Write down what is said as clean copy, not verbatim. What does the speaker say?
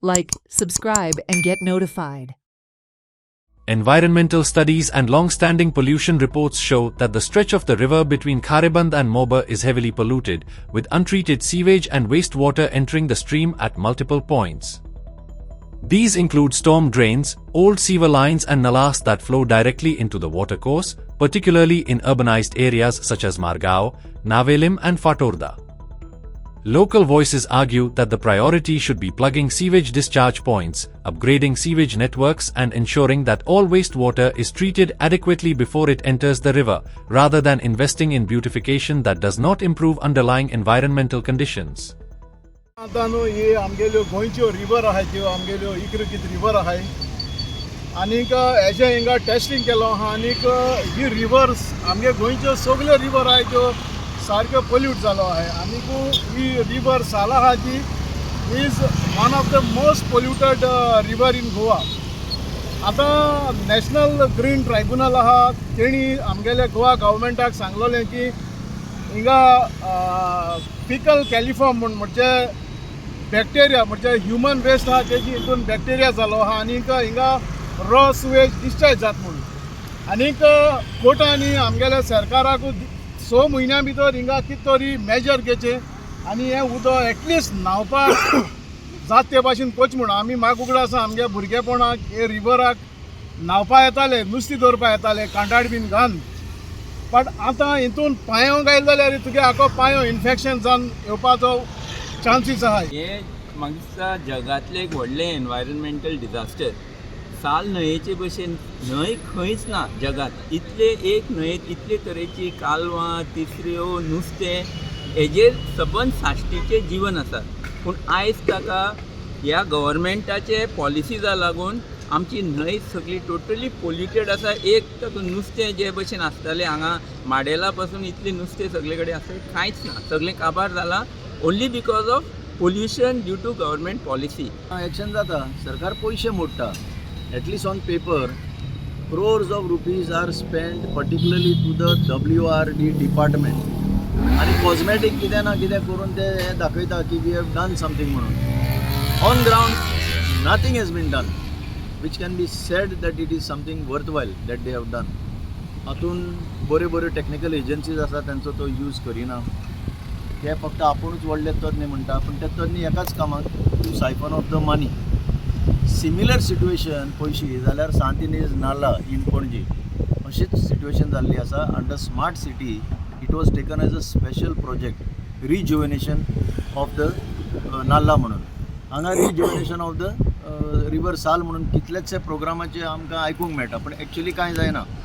Like, subscribe, and get notified. Environmental studies and long-standing pollution reports show that the stretch of the river between Khareband and Moba is heavily polluted, with untreated sewage and wastewater entering the stream at multiple points. These include storm drains, old sewer lines and nalas that flow directly into the watercourse, particularly in urbanized areas such as Margao, Navelim and Fatorda. Local voices argue that the priority should be plugging sewage discharge points, upgrading sewage networks and ensuring that all wastewater is treated adequately before it enters the river, rather than investing in beautification that does not improve underlying environmental conditions. आता न्हू ही आमगेल्यो गोंयच्यो river आहाय त्यो आमगेल्यो इकरकीत river आहाय आनीक हेजें हिंगा testing केलो आहा आनीक ही रिवर्स आमगे गोंयच्यो सगल्यो रिवर आहाय त्यो सारक्यो पोल्यूट जालो आहाय आनीक ही रिवर सालाहाजी is one of the most polluted river in Goa. आतां नॅशनल ग्रीन ट्रायब्युनल आहा तेणी आमगेल्या गोवा गव्हर्मेंटाक सांगलोलें की हिंगा फिकल कॅलिफॉर्म म्हणजे बॅक्टेरिया म्हणजे ह्युमन वेस्ट आहा तेजी हितून बॅक्टेरिया जालो आहा आनीक हिंगा रॉ सुवेज डिस्चार्ज जाता म्हणून आनीक कोर्टांनी आमगेल्या सरकाराक 6 म्हयन्यां भितर हिंगा कितें तरी मेजर घेवचें आनी हें उदक एटलिस्ट न्हांवपाक जात ते भाशेन कोच म्हणून आमी मागुगडा आसा आमगे भुरगेपणाक हे रिवराक न्हांवपा येताले नुस्तें धरपा येताले कांटाळ बीन घालन बट आतां हितून पांयो गायले जाल्यार तुगे आखो पांयो इन्फेक्शन जावन येवपाचो चान्सीस आहा. हे म्हाका दिसता जगातलें एक व्हडलें एनवायरमेंटल डिजास्टर. साल न्हंयेचे भशेन न्हंय खंयच ना जगात. इतले एक न्हंयेत इतले तरेची कालवां तिसऱ्यो नुस्तें हेजेर सबंद साश्टीचें जीवन आसा. पूण आयज ताका ह्या गव्हर्मेंटाचे पॉलिसीजा लागून आमची न्हंय सगळी टोटली पोल्युटेड आसा. एक तातूंत नुस्तें जे भशेन आसतालें हांगा माडेला पासून इतलें नुस्तें सगळे कडेन आसता कांयच ना. सगळें काबार जालां only because of pollution due to government policy. Action जाता सरकार पयशे मोडटा at least on paper crores of rupees are spent particularly to the WRD department आनी कॉस्मेटीक कितें ना कितें करून ते दाखयता की वी हॅव डन समथींग म्हणून. On ground nothing has been done which can be said that it is something worthwhile that they have done. हातून बऱ्यो टेक्निकल एजन्सीज आसा त्यांचो तो यूज करिना. ते फक्त आपुणूच व्हडले तज्ञ म्हणटा पूण ते तज्ञ एकाच कामाक to siphon off the money. Similar situation पयशी जाल्यार सांत इनेज नाला इन पणजी अशीच सिट्युएशन जाल्ली आसा. Under smart city it was taken as a special project rejuvenation of the nallah म्हणून. हांगा रिज्युवेनेशन ऑफ द रिवर साल म्हणून कितलेशे प्रोग्रामाचे आमकां आयकूंक मेळटा पूण एक्चुअली कांय जायना.